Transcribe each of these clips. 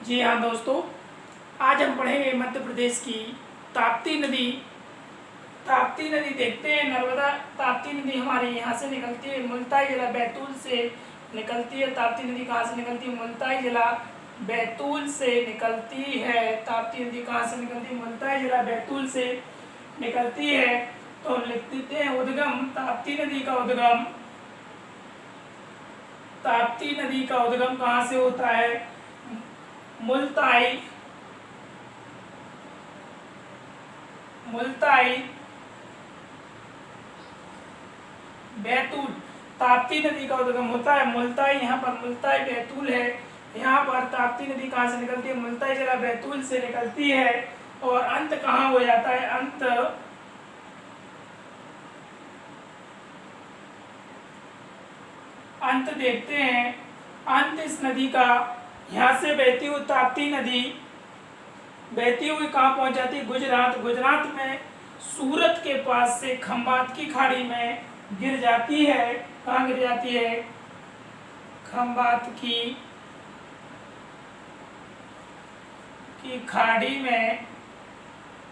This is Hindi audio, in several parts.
जी हाँ दोस्तों, आज हम पढ़ेंगे मध्य प्रदेश की ताप्ती नदी। ताप्ती नदी देखते हैं, नर्मदा ताप्ती नदी हमारे यहाँ से निकलती है, मुल्ताई जिला बैतूल से निकलती है। ताप्ती नदी कहाँ से निकलती है? मुल्ताई जिला बैतूल से निकलती है। ताप्ती नदी कहाँ से निकलती है? मुल्ताई जिला बैतूल से निकलती है। तो हम लिख देते हैं उद्गम। ताप्ती नदी का उद्गम, ताप्ती नदी का उद्गम कहाँ से होता है? मुल्ताई बैतूल। ताप्ती नदी का उद्गम होता है मुल्ताई। यहाँ पर मुल्ताई बैतूल है। यहाँ पर ताप्ती नदी कहाँ से निकलती है? मुल्ताई जिला बैतूल से निकलती है। और अंत कहाँ हो जाता है? अंत देखते हैं। अंत इस नदी का, यहाँ से बहती हुई ताप्ती नदी बहती हुई कहाँ पहुंच जाती है? गुजरात। गुजरात में सूरत के पास से खंबात की खाड़ी में गिर जाती है। कहाँ गिर जाती है? खंबात की खाड़ी में।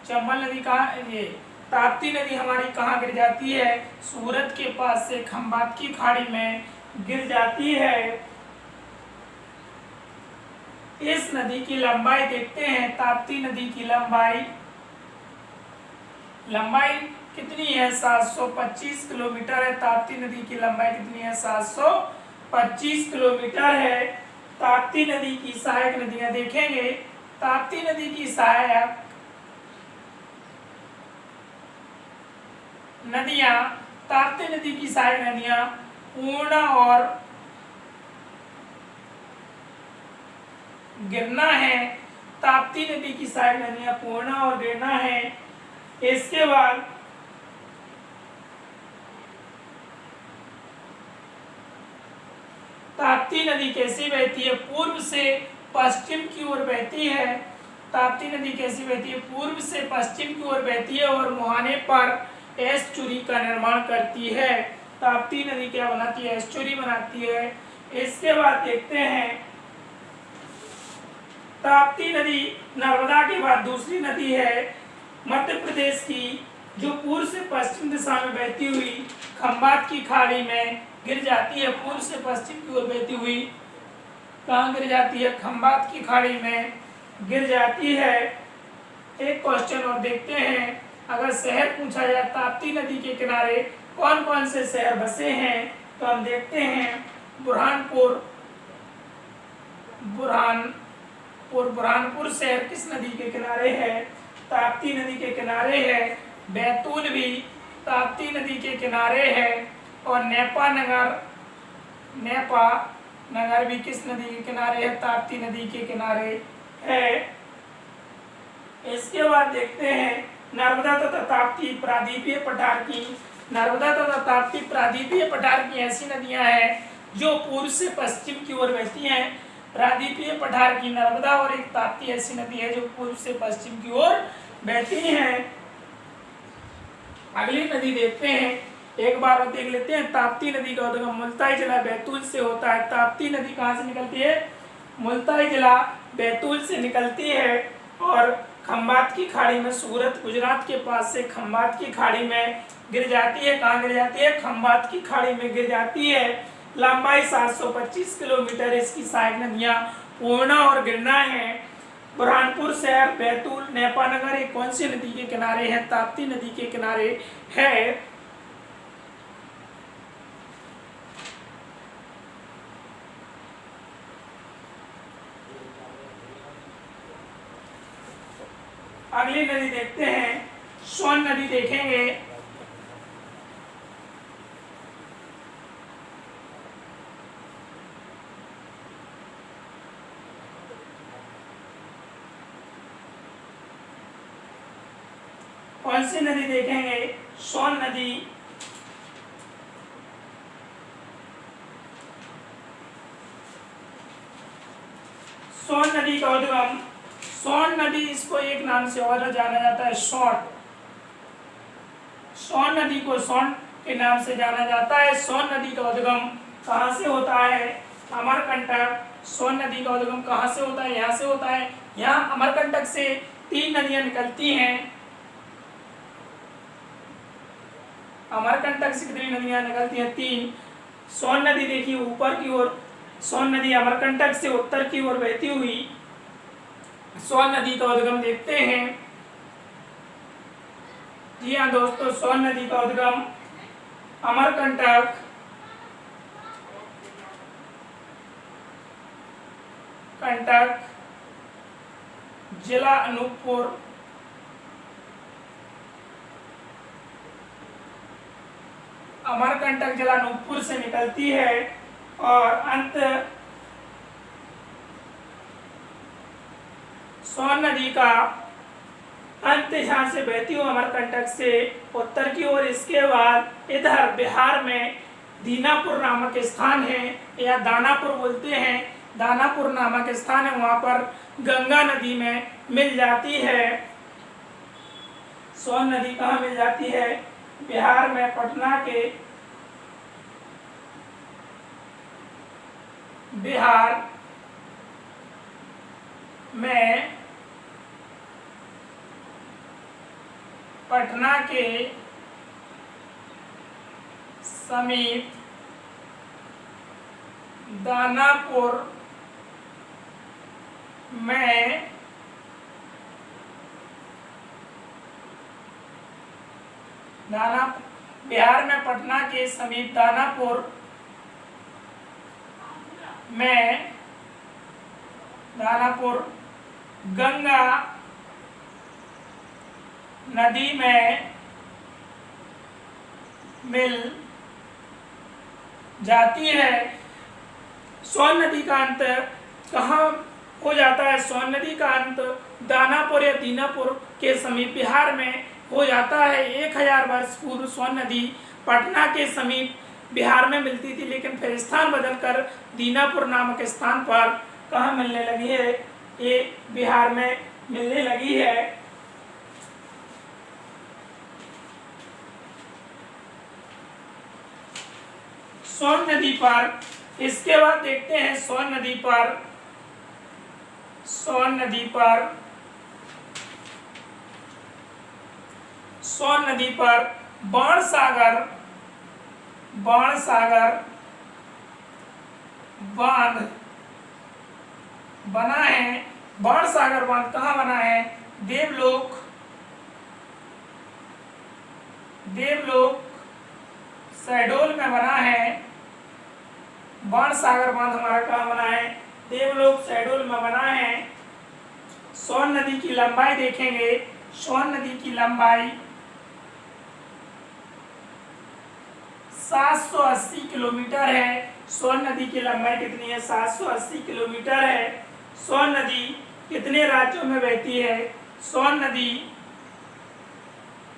चंबल नदी कहाँ, ये ताप्ती नदी हमारी कहाँ गिर जाती है? सूरत के पास से खंबात की खाड़ी में गिर जाती है। इस नदी की लंबाई देखते हैं। ताप्ती नदी की लंबाई कितनी है? 725 किलोमीटर है। ताप्ती नदी की लंबाई कितनी है? 725 किलोमीटर है। ताप्ती नदी की सहायक नदियां देखेंगे। ताप्ती नदी की सहायक नदियां, ताप्ती नदी की सहायक नदियां पूर्णा और गिरना है। ताप्ती नदी की सहायक नदियां पूर्णा और गिरना है। इसके बाद ताप्ती नदी कैसी बहती है? पूर्व से पश्चिम की ओर बहती है। ताप्ती नदी कैसी बहती है? पूर्व से पश्चिम की ओर बहती है और मुहाने पर एस्चुरी का निर्माण करती है। ताप्ती नदी क्या बनाती है? एस्चुरी बनाती है। इसके बाद देखते हैं, ताप्ती नदी नर्मदा के बाद दूसरी नदी है मध्य प्रदेश की, जो पूर्व से पश्चिम दिशा में बहती हुई खंबात की खाड़ी में गिर जाती है। पूर्व से पश्चिम की ओर बहती हुई कहाँ गिर जाती है? खंबात की खाड़ी में गिर जाती है। एक क्वेश्चन और देखते हैं, अगर शहर पूछा जाए ताप्ती नदी के किनारे कौन कौन से शहर बसे हैं, तो हम देखते हैं बुरहानपुर शहर किस नदी के किनारे है? ताप्ती नदी के किनारे है। बैतूल भी ताप्ती नदी के किनारे है। और नेपा नगर भी किस नदी के किनारे है? ताप्ती नदी के किनारे है। इसके बाद देखते हैं नर्मदा तथा ताप्ती प्रादीपीय पठार की। नर्मदा तथा ताप्ती प्रादीपीय पठार की ऐसी नदियां हैं जो पूर्व से पश्चिम की ओर बहती हैं। प्रादीपीय पठार की नर्मदा और एक ताप्ती ऐसी नदी है जो पूर्व से पश्चिम की ओर बहती हैं। अगली नदी देखते हैं, एक बार और देख लेते हैं। ताप्ती नदी का उद्गम मुल्ताई जिला बैतूल से होता है। ताप्ती नदी कहाँ से निकलती है? मुल्ताई जिला बैतूल से निकलती है और खंबात की खाड़ी में, सूरत गुजरात के पास से खंबात की खाड़ी में गिर जाती है। कहाँ गिर जाती है? खंबात की खाड़ी में गिर जाती है। लंबाई 725 किलोमीटर। इसकी सहायक नदियां पूर्णा और गिरना है। बुरहानपुर शहर, बैतूल, नेपा नगर एक कौन सी नदी के किनारे है? ताप्ती नदी के किनारे है। अगली नदी देखते हैं, सोन नदी देखेंगे। कौन सी नदी देखेंगे? सोन नदी। सोन नदी का उद्गम, सोन नदी, इसको एक नाम से और जाना जाता है, सोन नदी को सोन के नाम से जाना जाता है। सोन नदी का उद्गम कहाँ से होता है? अमरकंटक सोन नदी का उद्गम कहाँ से होता है? यहाँ से होता है। यहाँ अमरकंटक से 3 नदियां निकलती हैं। अमरकंटक से कितनी नदियां निकलती हैं? 3। सोन नदी देखिए ऊपर की ओर, सोन नदी अमरकंटक से उत्तर की ओर बहती हुई सोन नदी का उद्गम देखते हैं। जी हाँ दोस्तों, सोन नदी का उद्गम अमरकंटक जिला अनूपपुर अमरकंटक जिला अनूपपुर से निकलती है और अंत सोन नदी का अंत यहाँ से बहती हुई अमरकंटक से उत्तर की ओर, इसके बाद इधर बिहार में दीनापुर नामक स्थान है या दानापुर बोलते हैं, दानापुर नामक स्थान है, वहाँ पर गंगा नदी में मिल जाती है। सोन नदी कहाँ मिल जाती है? बिहार में पटना के बिहार में पटना के समीप दानापुर में बिहार में पटना के समीप दानापुर में गंगा नदी में मिल जाती है। सोन नदी का अंत कहाँ हो जाता है? सोन नदी का अंत दानापुर या दीनापुर के समीप बिहार में हो जाता है। 1000 वर्ष पूर्व सोन नदी पटना के समीप बिहार में मिलती थी, लेकिन फिर स्थान बदलकर दीनापुर नामक स्थान पर कहाँ मिलने लगी है? ये बिहार में मिलने लगी है। सोन नदी पर, इसके बाद देखते हैं सोन नदी पर बाणसागर बांध बना है। बाणसागर बांध कहाँ बना है? देवलोक शहडोल में बना है। बाणसागर बांध हमारा कहाँ बना है? देवलोक शहडोल में बना है। सोन नदी की लंबाई देखेंगे, सोन नदी की लंबाई 780 किलोमीटर है। सोन नदी की लंबाई कितनी है? 780 किलोमीटर है। सोन नदी कितने राज्यों में बहती है? सोन नदी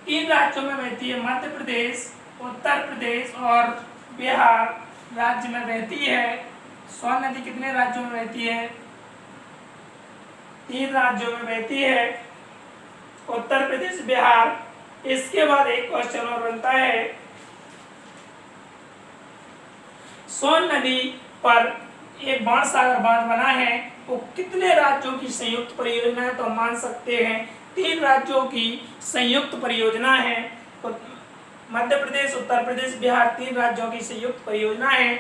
3 राज्यों में बहती है, मध्य प्रदेश, उत्तर प्रदेश और बिहार राज्य में बहती है। सोन नदी कितने राज्यों में बहती है? 3 राज्यों में बहती है, उत्तर प्रदेश, बिहार। इसके बाद एक क्वेश्चन और बनता है, सोन नदी पर एक बाणसागर बांध बना है, वो कितने राज्यों की संयुक्त परियोजना है? तो हम मान सकते हैं 3 राज्यों की संयुक्त परियोजना है। मध्य प्रदेश, उत्तर प्रदेश, बिहार, 3 राज्यों की संयुक्त परियोजना है।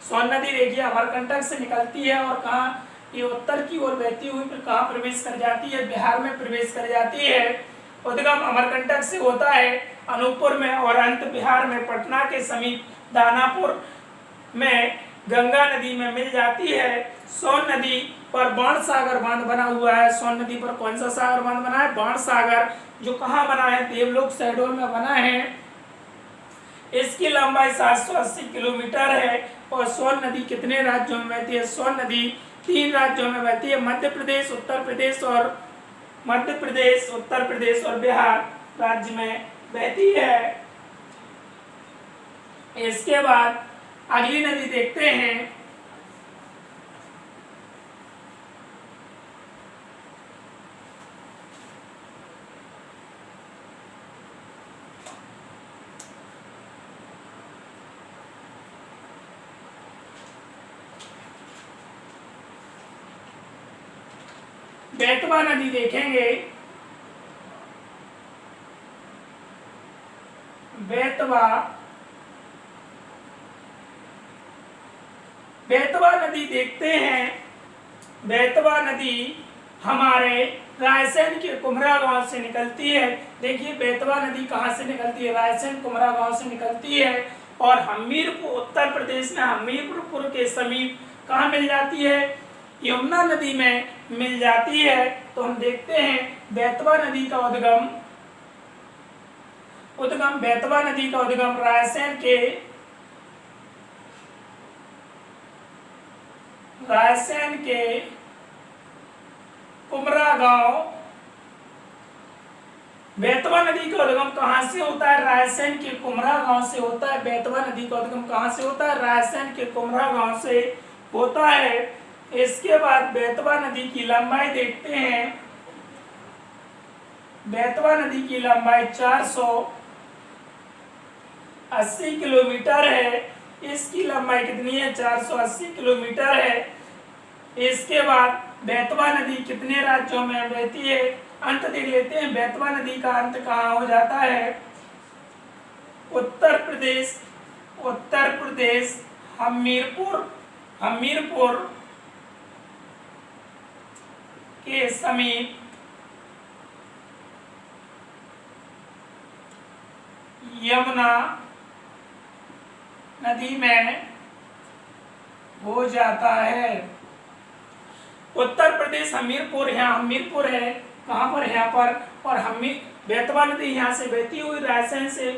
सोन नदी देखिए अमरकंटक से निकलती है और कहाँ? ये उत्तर की ओर बहती हुई फिर कहाँ प्रवेश कर जाती है? बिहार में प्रवेश कर जाती है। उद्गम अमरकंटक से होता है अनूपपुर में और अंत बिहार में पटना के समीप दानापुर में गंगा नदी में मिल जाती है। सोन नदी पर बाणसागर बांध बना हुआ है। सोन नदी पर कौन सा सागर बांध बना है? बाणसागर, जो कहाँ बना है? देवलोक शहडोल में बना है। इसकी लंबाई 780 किलोमीटर है। और सोन नदी कितने राज्यों में बहती है? सोन नदी 3 राज्यों में बहती है, मध्य प्रदेश, उत्तर प्रदेश और बिहार राज्य में बहती है। इसके बाद अगली नदी देखते हैं, बेतवा नदी देखेंगे, बेतवा नदी देखते हैं। बेतवा नदी हमारे रायसेन के कुम्हरा गांव से निकलती है। देखिए बेतवा नदी कहाँ से निकलती है, रायसेन कुम्हरा गांव से निकलती है और हमीरपुर, उत्तर प्रदेश में हमीरपुर के समीप कहाँ मिल जाती है, यमुना नदी में मिल जाती है। तो हम देखते हैं बेतवा नदी का उद्गम बेतवा नदी का उद्गम रायसेन के कुम्हरा गांव। बेतवा नदी का उद्गम कहाँ से होता है, रायसेन के कुम्हरा गांव से होता है। बेतवा नदी का उद्गम कहाँ से होता है, रायसेन के कुम्हरा गांव से होता है। इसके बाद बेतवा नदी की लंबाई देखते हैं। बेतवा नदी की लंबाई 480 किलोमीटर है। इसकी लंबाई कितनी है, 480 किलोमीटर है। इसके बाद बेतवा नदी कितने राज्यों में बहती है, अंत देख लेते हैं। बेतवा नदी का अंत कहाँ हो जाता है, उत्तर प्रदेश हमीरपुर के समीप यमुना नदी में हो जाता है। उत्तर प्रदेश हमीरपुर, यहाँ हमीरपुर है, कहाँ पर, यहाँ पर। और बेतवा नदी यहाँ से बहती हुई रायसेन से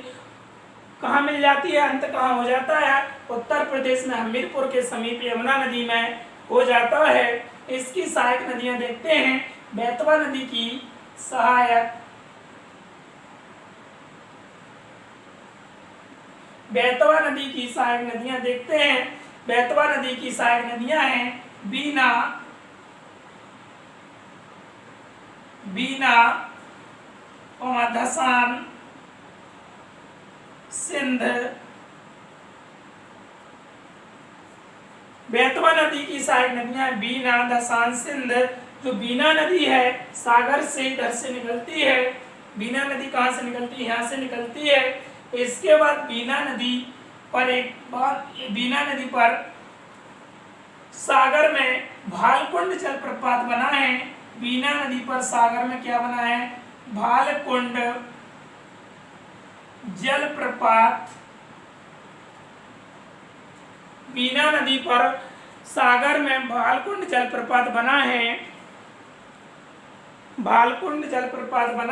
कहाँ मिल जाती है, अंत कहाँ हो जाता है, उत्तर प्रदेश में हमीरपुर के समीप यमुना नदी में हो जाता है। इसकी सहायक नदियां देखते हैं। बेतवा नदी की सहायक नदियां देखते हैं। बेतवा नदी की सहायक नदियां हैं बीना और धसान, सिंध। बेतवा नदी की सहायक नदियां बीना, धसान, सिंध। जो बीना नदी है सागर से इधर से निकलती है। बीना नदी कहाँ से निकलती है, यहाँ से निकलती है। इसके बाद बीना नदी पर सागर में भालकुंड जलप्रपात बना है। बीना नदी पर सागर में क्या बना है, भालकुंड जलप्रपात। बीना नदी पर सागर में भालकुंड जलप्रपात बना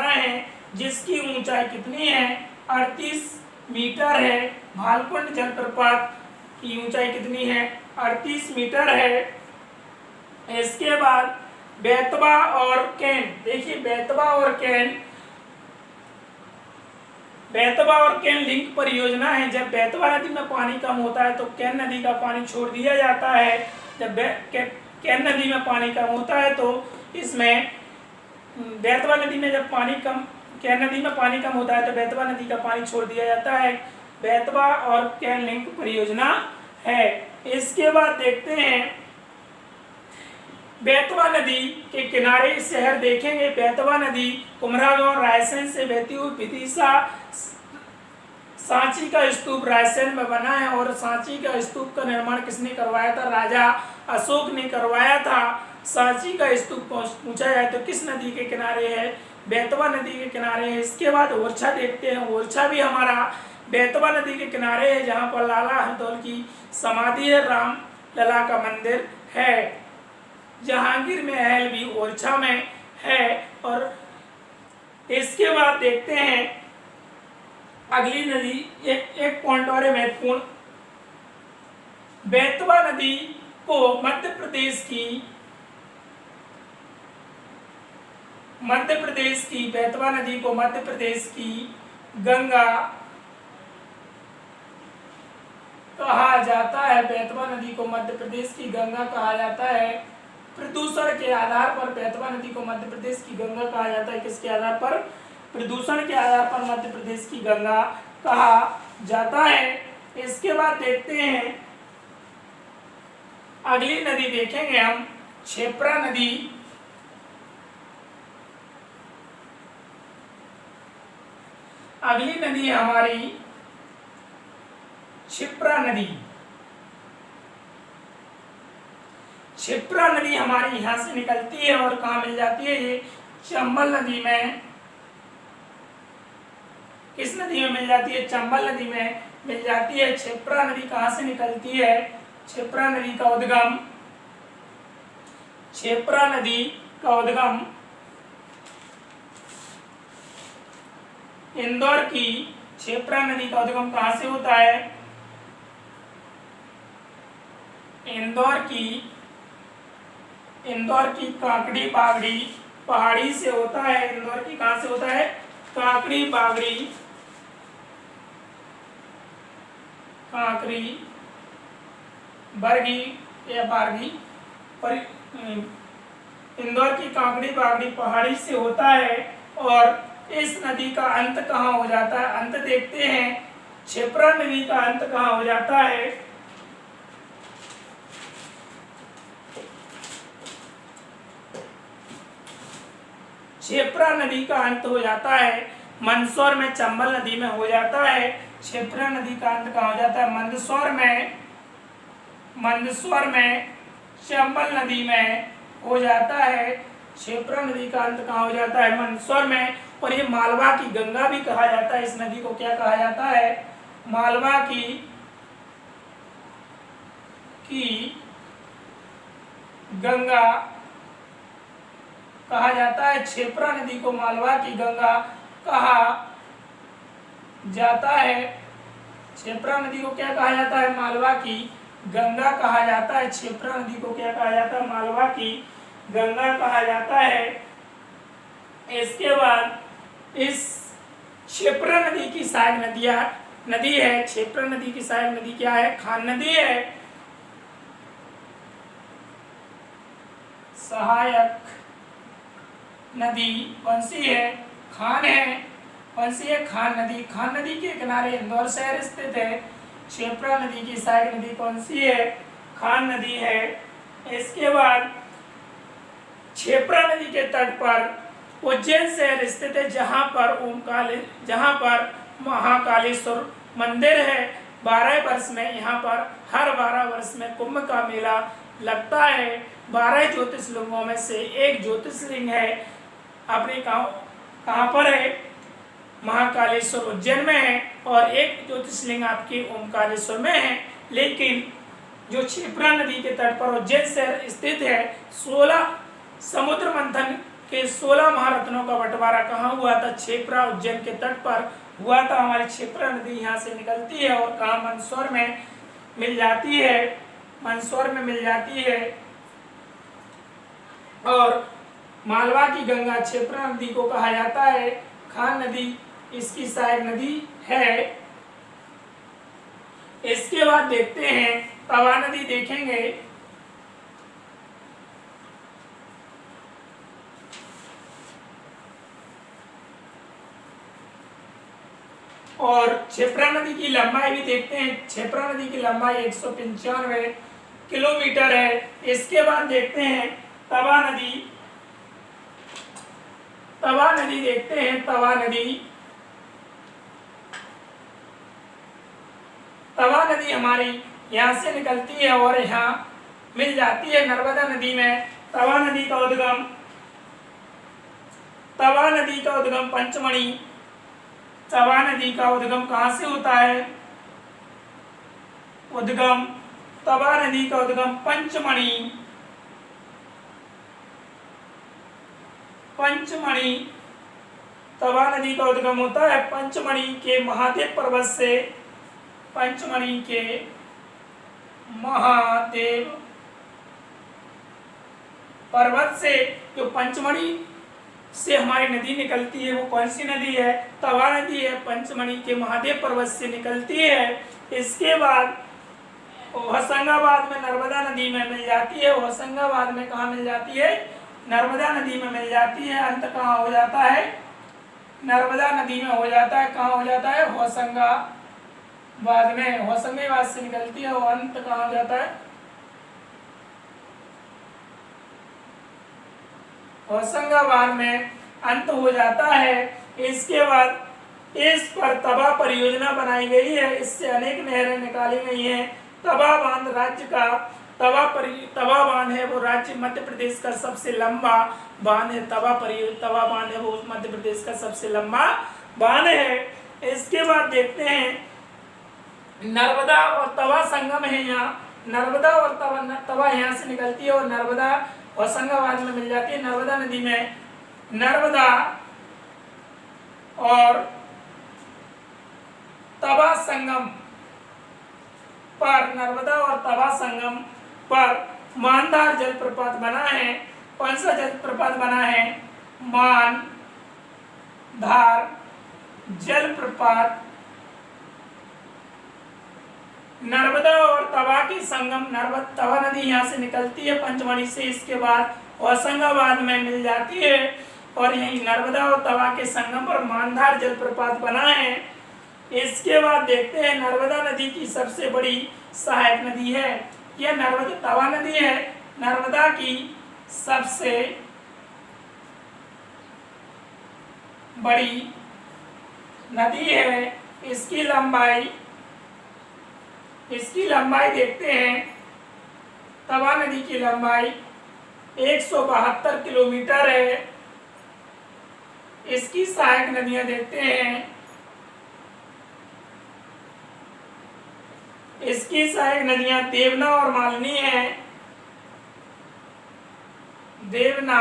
है, जिसकी ऊंचाई कितनी है, 38 मीटर है। भालकुंड जलप्रपात की ऊंचाई कितनी है, 38 मीटर है। इसके बाद बेतवा और कैन, देखिए बेतवा और कैन लिंक परियोजना है। जब बेतवा नदी में पानी कम होता है तो कैन नदी का पानी छोड़ दिया जाता है। जब कैन नदी में पानी कम होता है तो इसमें बेतवा नदी में जब कैन नदी में पानी कम होता है तो बेतवा नदी का पानी छोड़ दिया जाता है। बेतवा और कैन लिंक परियोजना है। इसके बाद देखते हैं बेतवा नदी के किनारे शहर देखेंगे। बेतवा नदी कुम्हरा गांव रायसेन से बहती हुई विदिशा, सांची का स्तूप रायसेन में बना है। और सांची का स्तूप का निर्माण किसने करवाया था, राजा अशोक ने करवाया था। सांची का स्तूप पूछा जाए तो किस नदी के किनारे है, बेतवा नदी के किनारे है। इसके बाद ओरछा देखते हैं। ओरछा भी हमारा बेतवा नदी के किनारे है, जहाँ पर लाला हरदौल की समाधि है, राम लला का मंदिर है। जहांगीर महल भी ओरछा में है। और इसके बाद देखते हैं अगली नदी, एक पॉइंट और है महत्वपूर्ण। बेतवा नदी को मध्य प्रदेश की बेतवा नदी को मध्य प्रदेश की गंगा कहा जाता है। बेतवा नदी को मध्य प्रदेश की गंगा कहा जाता है। प्रदूषण के आधार पर बेतवा नदी को मध्य प्रदेश की गंगा कहा जाता है। किसके आधार पर, प्रदूषण के आधार पर मध्य प्रदेश की गंगा कहा जाता है। इसके बाद देखते हैं अगली नदी देखेंगे हम, क्षेप्रा नदी। अगली नदी है हमारी क्षिप्रा नदी। क्षिप्रा नदी हमारी यहाँ से निकलती है और कहाँ मिल जाती है? ये चंबल नदी में। किस नदी में मिल जाती है? चंबल नदी में मिल जाती है। क्षिप्रा नदी कहाँ से निकलती है? क्षिप्रा नदी का उद्गम, क्षिप्रा नदी का उद्गम इंदौर की, क्षिप्रा नदी का उद्गम कहाँ से होता है? इंदौर की काकड़ी बागड़ी पहाड़ी से होता है। इंदौर की कहाँ से होता है? काकड़ी बागड़ी, काकड़ी बरगी या बारगी पर इंदौर की काकड़ी बागड़ी पहाड़ी से होता है। और इस नदी का अंत कहाँ हो जाता है? अंत देखते हैं, क्षिप्रा नदी का अंत कहाँ हो जाता है? क्षिप्रा नदी का अंत हो जाता है मंदसौर में, चंबल नदी में हो जाता है। क्षिप्रा नदी का अंत कहाँ हो जाता है? मंदसौर में चंबल नदी में हो जाता है। क्षिप्रा नदी का अंत कहाँ हो जाता है? मंदसौर में। और ये मालवा की गंगा भी कहा जाता है। इस नदी को क्या कहा जाता है? मालवा की गंगा कहा जाता है। क्षिप्रा नदी को मालवा की गंगा कहा जाता है। क्षिप्रा नदी को क्या कहा जाता है? मालवा की गंगा कहा जाता है। क्षिप्रा नदी को क्या कहा जाता है? मालवा की गंगा कहा जाता है। इसके बाद इस क्षिप्रा नदी की सहायक नदी है। क्षिप्रा नदी की सहायक नदी क्या है? खान नदी है। सहायक नदी कौन सी है? खान है। कौन सी है? खान नदी। खान नदी के किनारे इंदौर शहर स्थित है। क्षिप्रा नदी की सहायक नदी कौन सी है? खान नदी है। इसके बाद क्षिप्रा नदी के तट पर उज्जैन शहर स्थित है, जहाँ पर महाकालेश्वर मंदिर है। 12 वर्ष में यहाँ पर हर 12 वर्ष में कुंभ का मेला लगता है। 12 ज्योतिर्लिंगों में से एक ज्योतिर्लिंग है अपने कहाँ पर है? महाकालेश्वर उज्जैन में है। और एक ज्योतिर्लिंग आपकी ओमकारेश्वर में है। लेकिन जो क्षिप्रा नदी के तट पर उज्जैन शहर स्थित है, 16 समुद्र मंथन के 16 महारत्नों का बंटवारा कहाँ हुआ था? क्षिप्रा उज्जैन के तट पर हुआ था। हमारी क्षिप्रा नदी यहाँ से निकलती है और कहाँ? मंदसौर में मिल जाती है। मंदसौर में मिल जाती है। और मालवा की गंगा क्षिप्रा नदी को कहा जाता है। खान नदी इसकी सहायक नदी है। इसके बाद देखते हैं तवा नदी देखेंगे। और क्षिप्रा नदी की लंबाई भी देखते हैं। क्षिप्रा नदी की लंबाई 195 किलोमीटर है। इसके बाद देखते हैं तवा नदी। तवा नदी देखते हैं। तवा नदी हमारी यहाँ से निकलती है और यहाँ मिल जाती है नर्मदा नदी में। तवा नदी का उद्गम पंचमढ़ी। तवा नदी का उद्गम कहाँ से होता है? तवा नदी का उद्गम पंचमढ़ी तवा नदी का उद्गम होता है पंचमढ़ी के महादेव पर्वत से। पंचमढ़ी के महादेव पर्वत से जो पंचमढ़ी से हमारी नदी निकलती है, वो कौन सी नदी है? तवा नदी है। पंचमढ़ी के महादेव पर्वत से निकलती है। इसके बाद होशंगाबाद में नर्मदा नदी में मिल जाती है। होशंगाबाद में कहाँ मिल जाती है? नर्मदा नदी में मिल जाती है। अंत कहाँ हो जाता है? नर्मदा नदी में हो जाता है। कहाँ हो जाता है? होशंगाबाद में। होशंगाबाद से निकलती है और अंत कहाँ हो जाता है? होशंगाबाद में अंत हो जाता है। इसके बाद इस पर तवा परियोजना बनाई गई है। इससे अनेक नहरें निकाली गई हैं। तवा बांध राज्य का तवा बांध है वो राज्य मध्य प्रदेश का सबसे लंबा बांध है। तवा बांध है वो मध्य प्रदेश का सबसे लंबा बांध है। इसके बाद देखते हैं नर्मदा और तवा संगम है। यहाँ नर्मदा और तवा यहाँ से निकलती है और नर्मदा होशंगाबाद में मिल जाती है। नर्मदा नदी में नर्मदा और तवा संगम पर मानधार जलप्रपात बना है। कौन सा जलप्रपात बना है? मानधार जलप्रपात। नर्मदा और तवा की संगम तवा नदी यहाँ से निकलती है पंचमढ़ी से। इसके बाद होशंगाबाद में मिल जाती है और यही नर्मदा और तवा के संगम पर मानधार जलप्रपात बना है। इसके बाद देखते हैं नर्मदा नदी की सबसे बड़ी सहायक नदी है। यह नर्मदा तवा नदी है। नर्मदा की सबसे बड़ी नदी है। इसकी लंबाई देखते हैं। तवा नदी की लंबाई 172 किलोमीटर है। इसकी सहायक नदियां देखते हैं। इसकी सहायक नदियां देवना और मालिनी है। देवना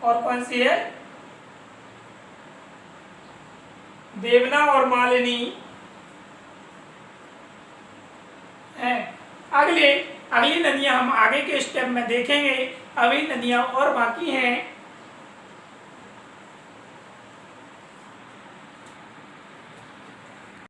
और कौन सी है? देवना और मालिनी है। अगली नदियां हम आगे के स्टेप में देखेंगे। अभी नदियां और बाकी हैं।